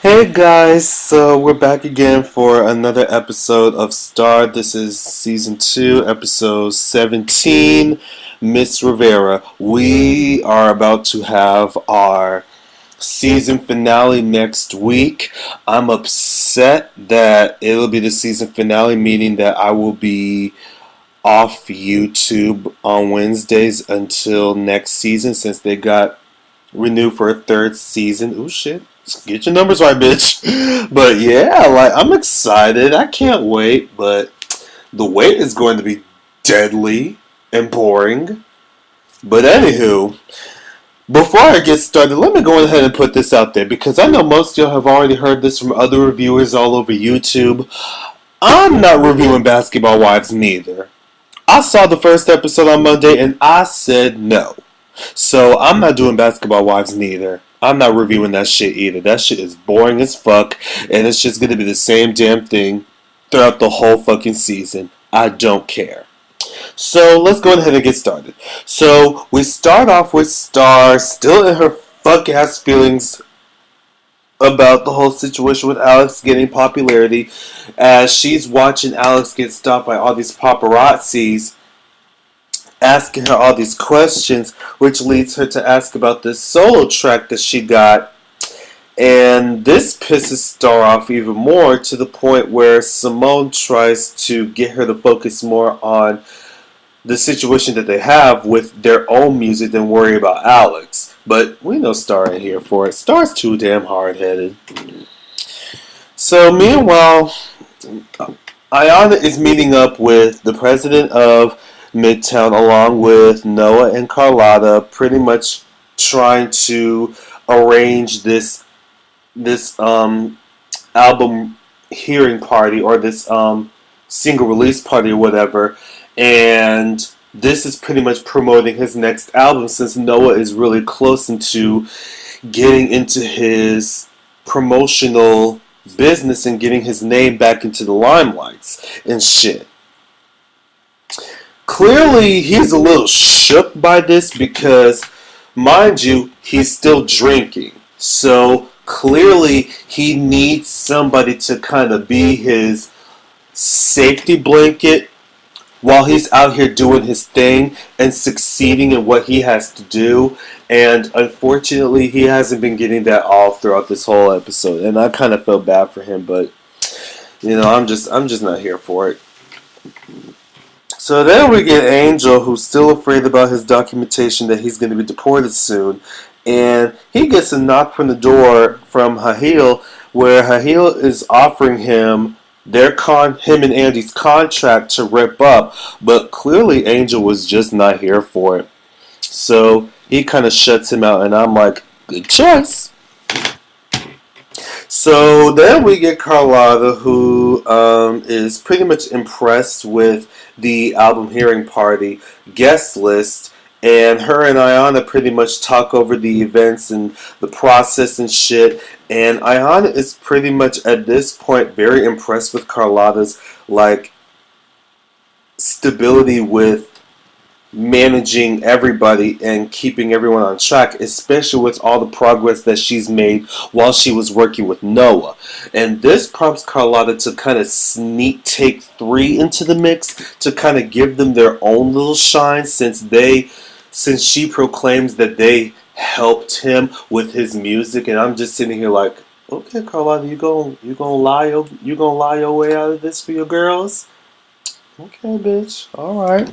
Hey guys, so we're back again for another episode of Star. This is season 2, episode 17, Miss Rivera. We are about to have our season finale next week. I'm upset that it'll be the season finale, meaning that I will be off YouTube on Wednesdays until next season since they got renewed for a third season. Ooh, shit. Get your numbers right, bitch. But yeah, like, I'm excited. I can't wait. But the wait is going to be deadly and boring. But anywho, before I get started, let me go ahead and put this out there because I know most of y'all have already heard this from other reviewers all over YouTube. I'm not reviewing Basketball Wives neither. I saw the first episode on Monday and I said no. So I'm not doing Basketball Wives neither. I'm not reviewing that shit either. That shit is boring as fuck, and it's just gonna be the same damn thing throughout the whole fucking season. I don't care. So let's go ahead and get started. So we start off with Star still in her fuck ass feelings about the whole situation with Alex getting popularity as she's watching Alex get stopped by all these paparazzis asking her all these questions, which leads her to ask about this solo track that she got. And this pisses Star off even more to the point where Simone tries to get her to focus more on the situation that they have with their own music than worry about Alex. But we know Star ain't here for it. Star's too damn hard-headed. So meanwhile, Ayana is meeting up with the president of Midtown along with Noah and Carlotta, pretty much trying to arrange this album hearing party or this single release party or whatever. And this is pretty much promoting his next album since Noah is really close into getting into his promotional business and getting his name back into the limelights and shit. Clearly, he's a little shook by this because, mind you, he's still drinking. So, clearly, he needs somebody to kind of be his safety blanket while he's out here doing his thing and succeeding in what he has to do. And unfortunately, he hasn't been getting that all throughout this whole episode. And I kind of felt bad for him, but I'm just not here for it. So then we get Angel, who's still afraid about his documentation that he's going to be deported soon. And he gets a knock from the door from Hahil, where Hahil is offering him him and Andy's contract to rip up. But clearly Angel was just not here for it. So he kind of shuts him out, and I'm like, good choice. So then we get Carlotta, who is pretty much impressed with the album hearing party guest list, and her and Ayana pretty much talk over the events and the process and shit. And Ayana is pretty much at this point very impressed with Carlotta's stability with managing everybody and keeping everyone on track, especially with all the progress that she's made while she was working with Noah. And this prompts Carlotta to kind of sneak take 3 into the mix to kind of give them their own little shine since she proclaims that they helped him with his music. And I'm just sitting here like, okay, Carlotta, you gonna lie your way out of this for your girls? Okay, bitch. All right.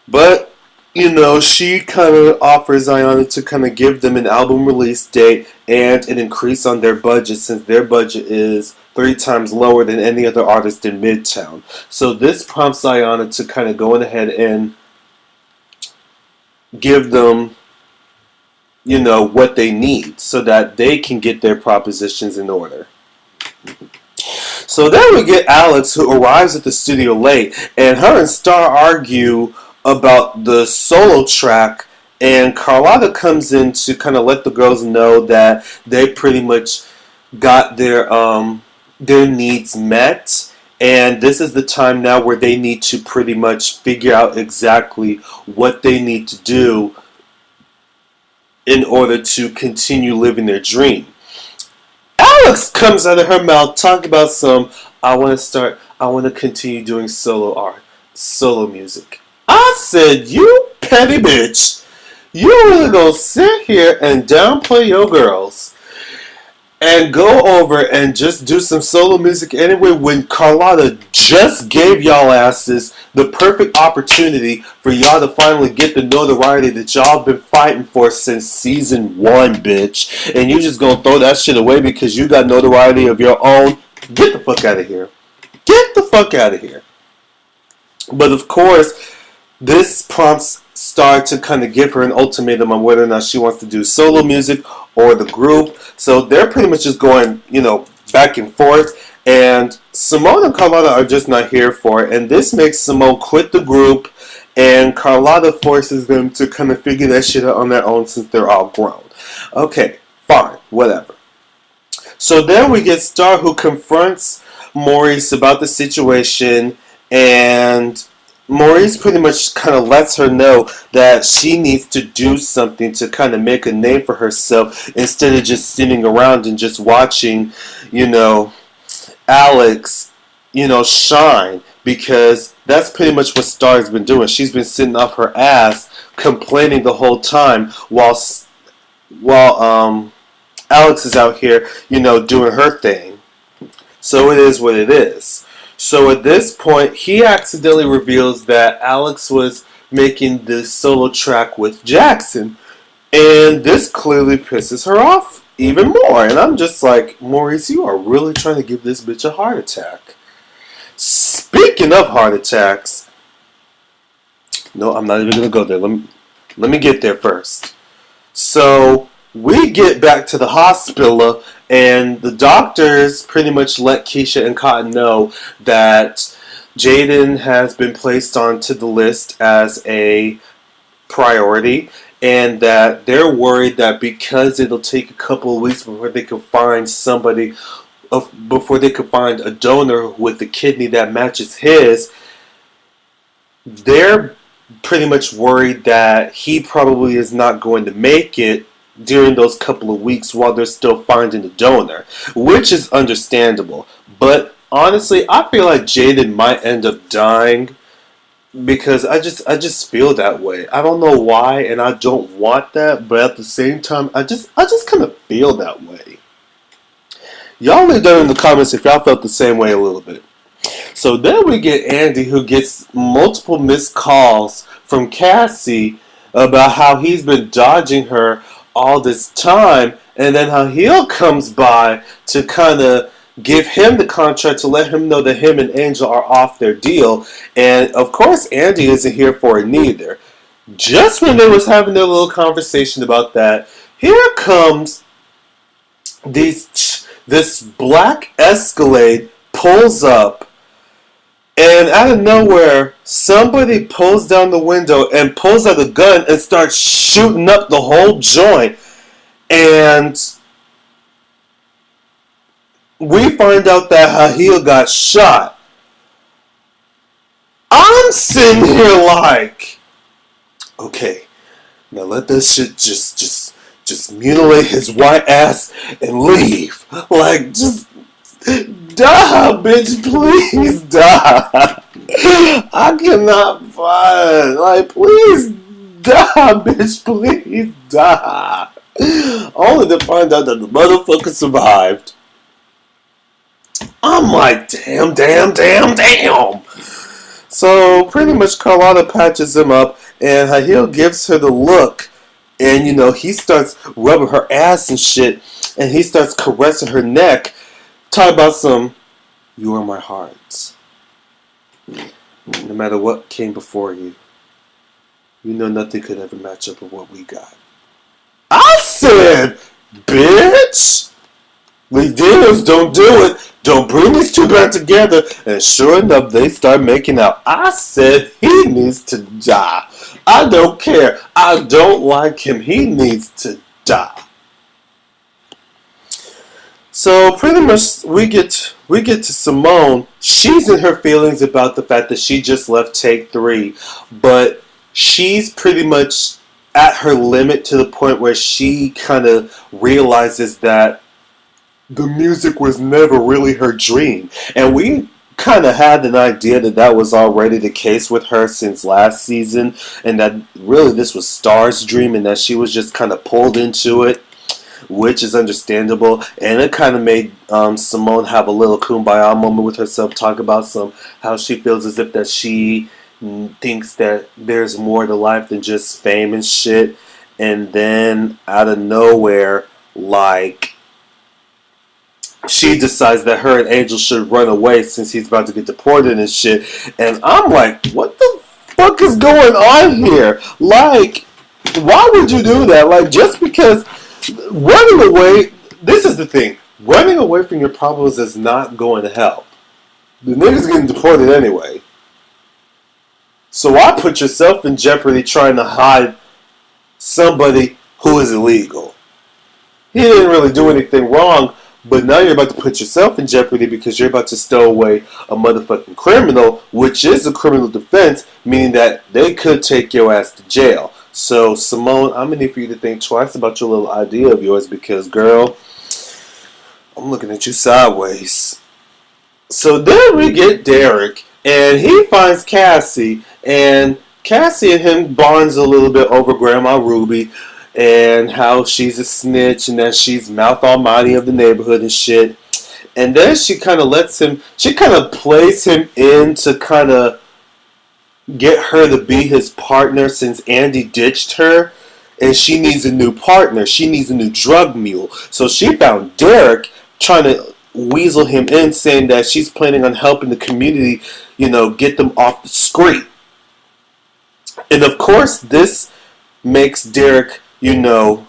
But, she kind of offers Ayana to kind of give them an album release date and an increase on their budget since their budget is 3 times lower than any other artist in Midtown. So this prompts Ayana to kind of go ahead and give them, what they need so that they can get their propositions in order. So then we get Alex, who arrives at the studio late, and her and Star argue about the solo track, and Carlotta comes in to kind of let the girls know that they pretty much got their needs met, and this is the time now where they need to pretty much figure out exactly what they need to do in order to continue living their dream. Alex comes out of her mouth talking about I want to continue doing solo art, solo music. I said, you petty bitch, you really gonna sit here and downplay your girls and go over and just do some solo music anyway when Carlotta just gave y'all asses the perfect opportunity for y'all to finally get the notoriety that y'all been fighting for since season 1, bitch. And you just gonna throw that shit away because you got notoriety of your own? Get the fuck out of here. Get the fuck out of here. But of course, this prompts Star to kind of give her an ultimatum on whether or not she wants to do solo music or the group. So they're pretty much just going, back and forth. And Simone and Carlotta are just not here for it. And this makes Simone quit the group. And Carlotta forces them to kind of figure that shit out on their own since they're all grown. Okay, fine, whatever. So then we get Star, who confronts Maurice about the situation, and Maurice pretty much kind of lets her know that she needs to do something to kind of make a name for herself instead of just sitting around and just watching, Alex, shine, because that's pretty much what Star's been doing. She's been sitting off her ass complaining the whole time while Alex is out here, doing her thing. So it is what it is. So at this point, he accidentally reveals that Alex was making this solo track with Jackson. And this clearly pisses her off even more. And I'm just like, Maurice, you are really trying to give this bitch a heart attack. Speaking of heart attacks, no, I'm not even going to go there. Let me get there first. So we get back to the hospital, and the doctors pretty much let Keisha and Cotton know that Jaden has been placed onto the list as a priority, and that they're worried that because it'll take a couple of weeks before they can find somebody, before they can find a donor with a kidney that matches his, they're pretty much worried that he probably is not going to make it during those couple of weeks while they're still finding a donor, which is understandable. But honestly, I feel like Jaden might end up dying because I just feel that way. I don't know why, and I don't want that, but at the same time, I just kind of feel that way. Y'all leave down in the comments if y'all felt the same way a little bit. So then we get Andy, who gets multiple missed calls from Cassie about how he's been dodging her all this time, and then how Hill comes by to kind of give him the contract to let him know that him and Angel are off their deal. And of course Andy isn't here for it neither. Just when they was having their little conversation about that, here comes this black Escalade pulls up, and out of nowhere somebody pulls down the window and pulls out a gun and starts shooting up the whole joint. And we find out that Hahil got shot. I'm sitting here like, okay, now let this shit just mutilate his white ass and leave. Like, just die, bitch, please die. I cannot find. Like, please die, bitch, please die. Only to find out that the motherfucker survived. I'm like, damn. So pretty much Carlotta patches him up, and Hahil gives her the look, and he starts rubbing her ass and shit, and he starts caressing her neck. Talk about you are my heart. No matter what came before you, nothing could ever match up with what we got. I said, bitch, we dealers don't do it. Don't bring these two back together. And sure enough, they start making out. I said he needs to die. I don't care. I don't like him. He needs to die. So pretty much we get to Simone. She's in her feelings about the fact that she just left Take 3, but she's pretty much at her limit to the point where she kind of realizes that the music was never really her dream. And we kind of had an idea that that was already the case with her since last season, and that really this was Star's dream, and that she was just kind of pulled into it, which is understandable. And it kind of made Simone have a little kumbaya moment with herself, talk about some how she feels as if that she thinks that there's more to life than just fame and shit. And then out of nowhere, like, she decides that her and Angel should run away since he's about to get deported and shit. And I'm like, what the fuck is going on here? Like, why would you do that? Like, just because running away, this is the thing. Running away from your problems is not going to help. The nigga's getting deported anyway. So why put yourself in jeopardy trying to hide somebody who is illegal? He didn't really do anything wrong, but now you're about to put yourself in jeopardy because you're about to stow away a motherfucking criminal, which is a criminal defense, meaning that they could take your ass to jail. So, Simone, I'm going to need for you to think twice about your little idea of yours because, girl, I'm looking at you sideways. So then we get Derek, and he finds Cassie, and Cassie and him bonds a little bit over Grandma Ruby, and how she's a snitch, and that she's mouth almighty of the neighborhood and shit. And then she kind of plays him in to kind of get her to be his partner since Andy ditched her, and she needs a new partner. She needs a new drug mule. So she found Derek trying to weasel him in, saying that she's planning on helping the community, get them off the street. And of course, this makes Derek, a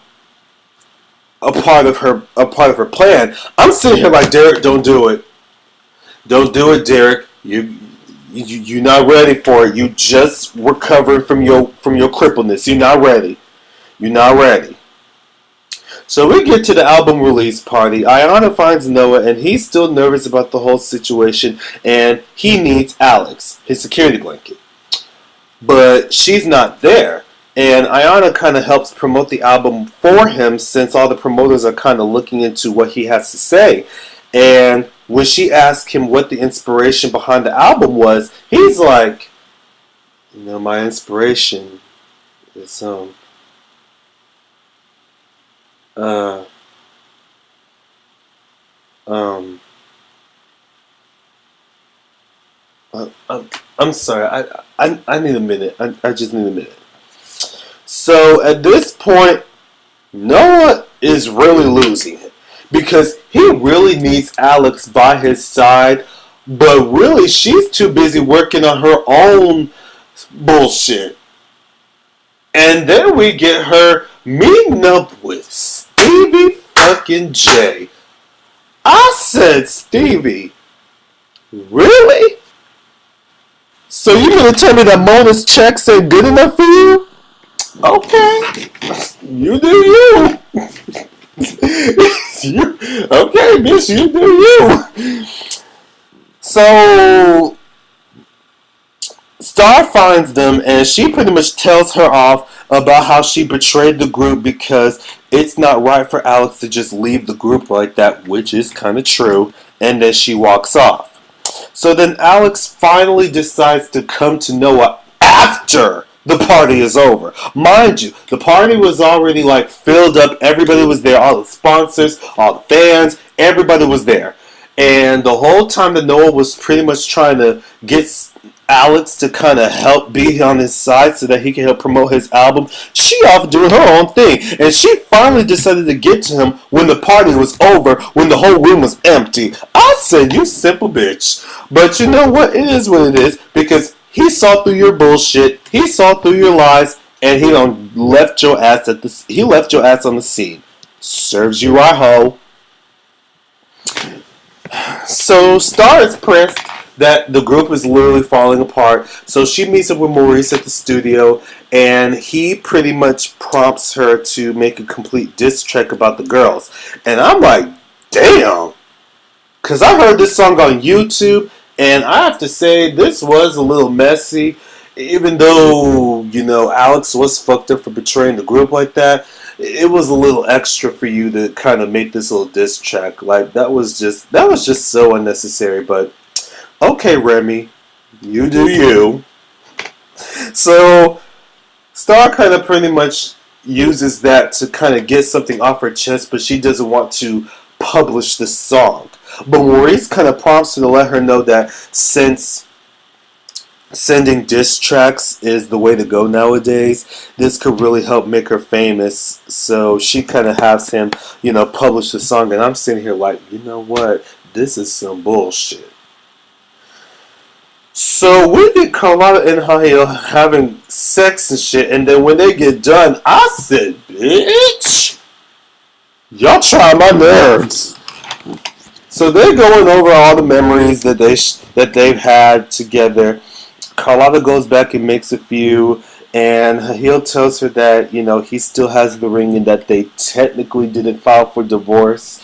part of her plan. I'm sitting here like, Derek, don't do it. Don't do it, Derek. You're not ready for it. You just recovered from your crippleness. You're not ready. You're not ready. So we get to the album release party. Ayana finds Noah, and he's still nervous about the whole situation, and he needs Alex, his security blanket. But she's not there, and Ayana kind of helps promote the album for him since all the promoters are kind of looking into what he has to say. And when she asked him what the inspiration behind the album was, he's like, my inspiration is I'm sorry. I need a minute. I just need a minute. So at this point, Noah is really losing it because he really needs Alex by his side, but really she's too busy working on her own bullshit. And then we get her meeting up with Stevie fucking J. I said, Stevie, really? So you gonna tell me that Mona's checks ain't good enough for you? Okay, you do you. Okay, bitch, you do you. So Star finds them, and she pretty much tells her off about how she betrayed the group because it's not right for Alex to just leave the group like that, which is kind of true, and then she walks off. So then Alex finally decides to come to Noah after the party is over. Mind you, the party was already filled up. Everybody was there. All the sponsors, all the fans, everybody was there. And the whole time that Noah was pretty much trying to get Alex to kind of help be on his side so that he can help promote his album, she off doing her own thing. And she finally decided to get to him when the party was over, when the whole room was empty. I said, you simple bitch. But you know what? It is what it is, because he saw through your bullshit, he saw through your lies, and he left your ass on the scene. Serves you right, ho. So Star is pressed that the group is literally falling apart. So she meets up with Maurice at the studio, and he pretty much prompts her to make a complete diss track about the girls. And I'm like, damn. Because I heard this song on YouTube, and I have to say, this was a little messy. Even though, Alex was fucked up for betraying the group like that, it was a little extra for you to kind of make this little diss track. Like that was just so unnecessary. But okay, Remy, you do you. So Star kind of pretty much uses that to kind of get something off her chest, but she doesn't want to publish the song. But Maurice kind of prompts her to let her know that since sending diss tracks is the way to go nowadays, this could really help make her famous. So she kind of has him, publish the song. And I'm sitting here like, you know what? This is some bullshit. So we get Carlotta and Hahil having sex and shit, and then when they get done, I said, bitch, y'all try my nerves. So they're going over all the memories that they've had together. Carlotta goes back and makes a few, and Hahil tells her that, he still has the ring and that they technically didn't file for divorce.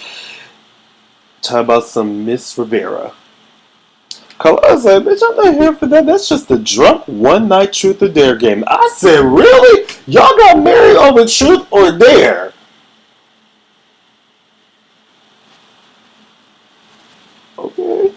Talk about some Miss Rivera. Carlotta's like, bitch, I'm not here for that. That's just a drunk one-night truth or dare game. I said, really? Y'all got married over truth or dare? Okay.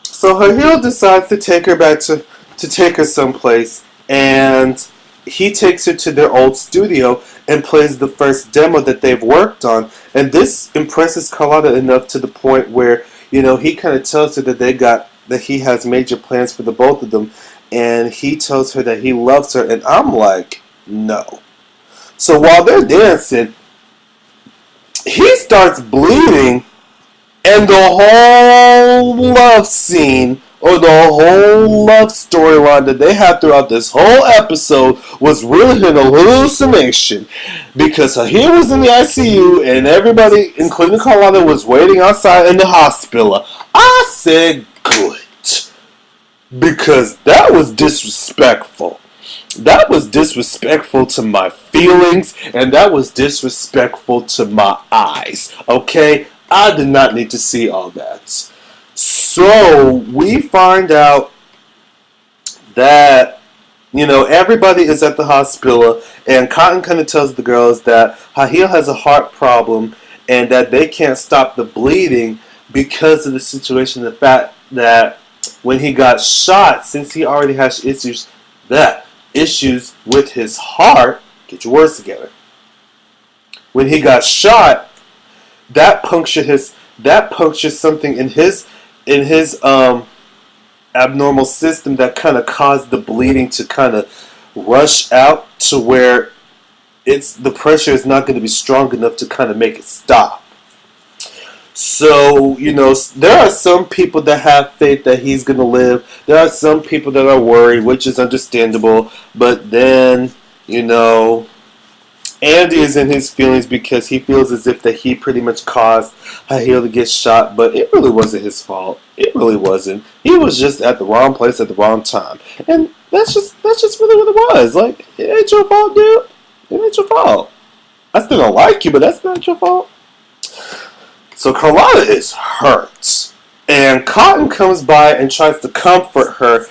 So Hahil decides to take her back to take her someplace, and he takes her to their old studio and plays the first demo that they've worked on. And this impresses Carlotta enough to the point where, he kind of tells her that he has major plans for the both of them, and he tells her that he loves her, and I'm like, no. So while they're dancing, he starts bleeding, and the whole love scene, or the whole love storyline that they had throughout this whole episode was really an hallucination. Because Hahir was in the ICU and everybody, including Carlotta, was waiting outside in the hospital. I said good. Because that was disrespectful. That was disrespectful to my feelings, and that was disrespectful to my eyes. Okay? I did not need to see all that. So we find out that, everybody is at the hospital, and Cotton kind of tells the girls that Hahil has a heart problem and that they can't stop the bleeding because of the situation, the fact that when he got shot, since he already has issues with his heart, get your words together. When he got shot, that punctured something in his abnormal system that kind of caused the bleeding to kind of rush out to where the pressure is not going to be strong enough to kind of make it stop. So, there are some people that have faith that he's going to live. There are some people that are worried, which is understandable. But then, Andy is in his feelings because he feels as if that he pretty much caused Hahil to get shot, but it really wasn't his fault. It really wasn't. He was just at the wrong place at the wrong time. And that's just really what it was. Like, it ain't your fault, dude. It ain't your fault. I still don't like you, but that's not your fault. So Carlotta is hurt. And Cotton comes by and tries to comfort her.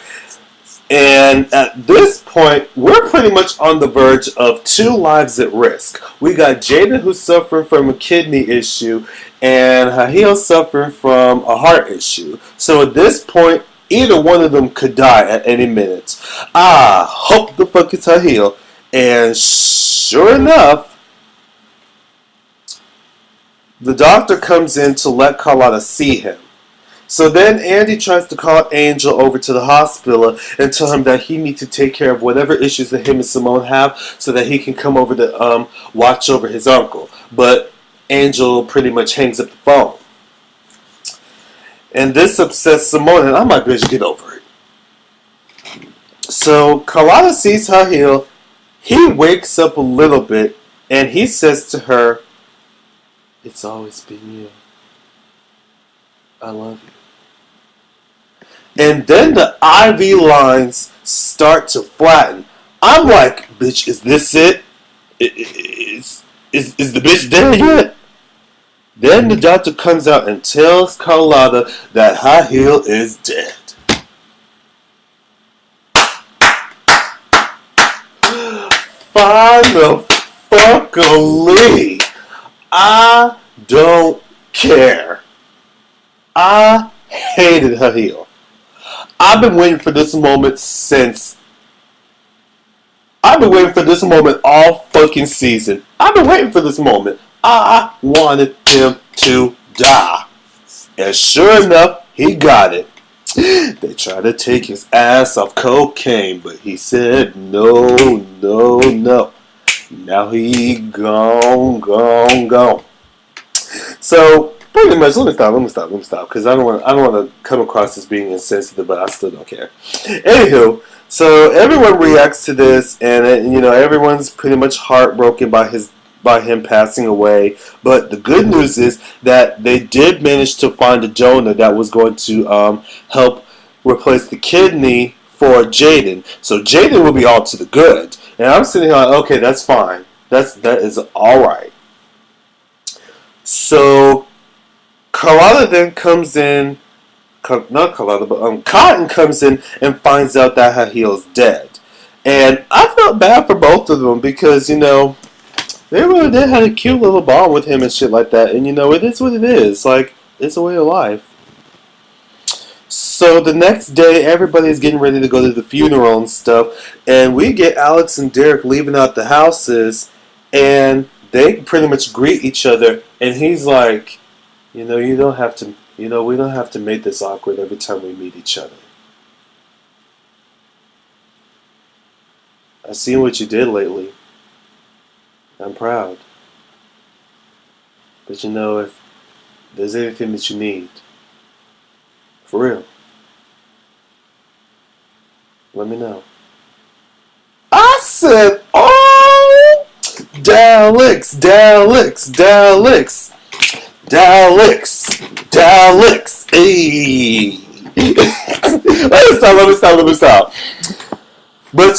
And at this point, we're pretty much on the verge of 2 lives at risk. We got Jaden, who's suffering from a kidney issue, and Hahil suffering from a heart issue. So at this point, either one of them could die at any minute. I hope the fuck it's Hahil. And sure enough, the doctor comes in to let Carlotta see him. So then Andy tries to call Angel over to the hospital and tell him that he needs to take care of whatever issues that him and Simone have so that he can come over to watch over his uncle. But Angel pretty much hangs up the phone. And this upsets Simone, and I'm like, bitch, get over it. So Carlotta sees Hahil. He wakes up a little bit, and he says to her, "It's always been you. I love you." And then the IV lines start to flatten. I'm like, bitch, is this it? Is the bitch dead yet? Then the doctor comes out and tells Carlotta that Hahil is dead. the fuckily. I don't care. I hated her heel. I've been waiting for this moment since. I've been waiting for this moment all fucking season. I've been waiting for this moment. I wanted him to die. And sure enough, he got it. They tried to take his ass off cocaine, but he said no, no, no. Now he gone. So pretty much, let me stop, because I don't want to come across as being insensitive, but I still don't care. Anywho, so everyone reacts to this, and everyone's pretty much heartbroken by him passing away. But the good news is that they did manage to find a donor that was going to help replace the kidney for Jaden. So Jaden will be all to the good. And I'm sitting here like, okay, that's fine. That is all right. So Carlotta then comes in, not Carlotta, but Cotton comes in and finds out that her heel's dead. And I felt bad for both of them because, they really did have a cute little bond with him and shit like that. And, it is what it is. Like, it's a way of life. So the next day, everybody's getting ready to go to the funeral and stuff. And we get Alex and Derek leaving out the houses. And they pretty much greet each other. And he's like, you don't have to, we don't have to make this awkward every time we meet each other. I've seen what you did lately. I'm proud. But if there's anything that you need, for real, let me know. I said, oh, Daleks, hey. Let me stop. But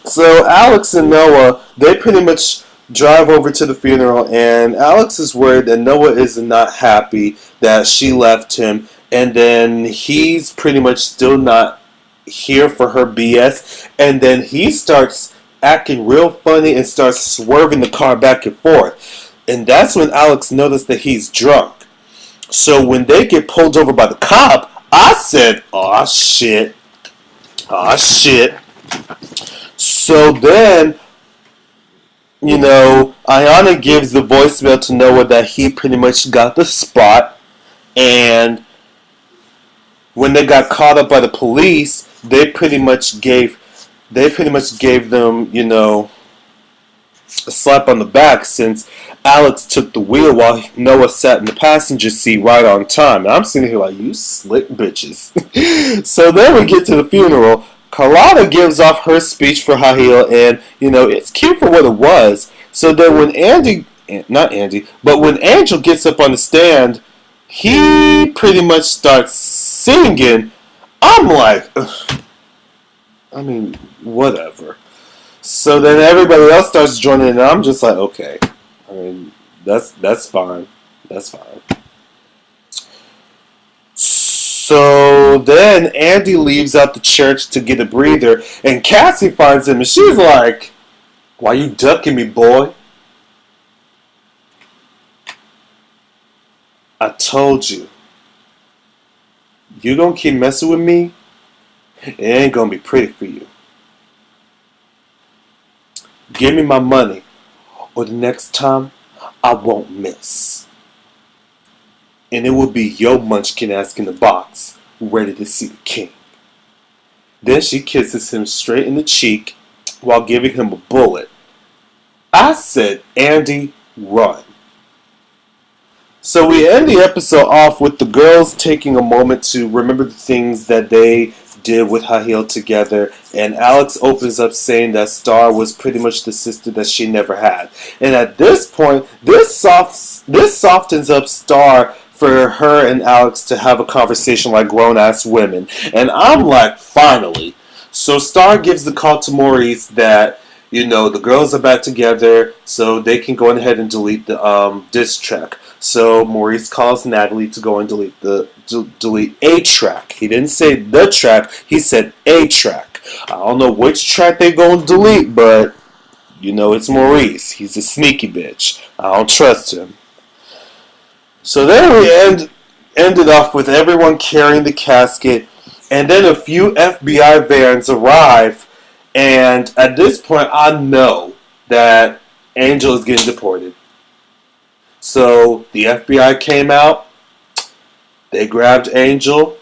so Alex and Noah, they pretty much drive over to the funeral, and Alex is worried that Noah is not happy that she left him, and then he's pretty much still not here for her BS, and then he starts acting real funny and starts swerving the car back and forth. And that's when Alex noticed that he's drunk. So when they get pulled over by the cop, I said, aw shit. So then, Ayana gives the voicemail to Noah that he pretty much got the spot, and when they got caught up by the police, they pretty much gave them, a slap on the back, since Alex took the wheel while Noah sat in the passenger seat right on time. And I'm sitting here like, you slick bitches. So then we get to the funeral. Carlotta gives off her speech for Hahil, and, it's cute for what it was. So then when when Angel gets up on the stand, he pretty much starts singing. I'm like, ugh. I mean, whatever. So then everybody else starts joining in, and I'm just like, okay. I mean, that's fine. That's fine. So then Andy leaves out the church to get a breather, and Cassie finds him, and she's like, why you ducking me, boy? I told you. You don't keep messing with me, it ain't gonna be pretty for you. Give me my money, or the next time I won't miss. And it will be your munchkin ass in the box, ready to see the king. Then she kisses him straight in the cheek while giving him a bullet. I said, Andy, run. So we end the episode off with the girls taking a moment to remember the things that they did with Hahil together, and Alex opens up saying that Star was pretty much the sister that she never had. And at this point, this softens up Star for her and Alex to have a conversation like grown-ass women. And I'm like, finally. So Star gives the call to Maurice that, the girls are back together, so they can go ahead and delete the diss track. So Maurice calls Natalie to go and delete a track. He didn't say the track, he said a track. I don't know which track they go and delete, but You know it's Maurice. He's a sneaky bitch. I don't trust him. So then ended off with everyone carrying the casket, and then a few FBI vans arrive, and at this point I know that Angel is getting deported. So the FBI came out, they grabbed Angel,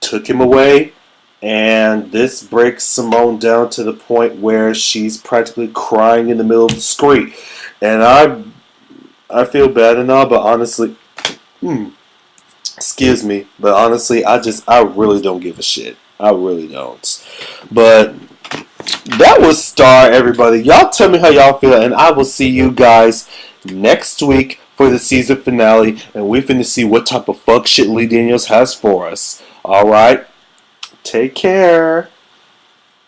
took him away, and this breaks Simone down to the point where she's practically crying in the middle of the street. And I feel bad and all, but honestly, excuse me, but honestly, I really don't give a shit. I really don't. But that was Star, everybody. Y'all tell me how y'all feel, and I will see you guys next week for the season finale, and we finna see what type of fuck shit Lee Daniels has for us. Alright? Take care.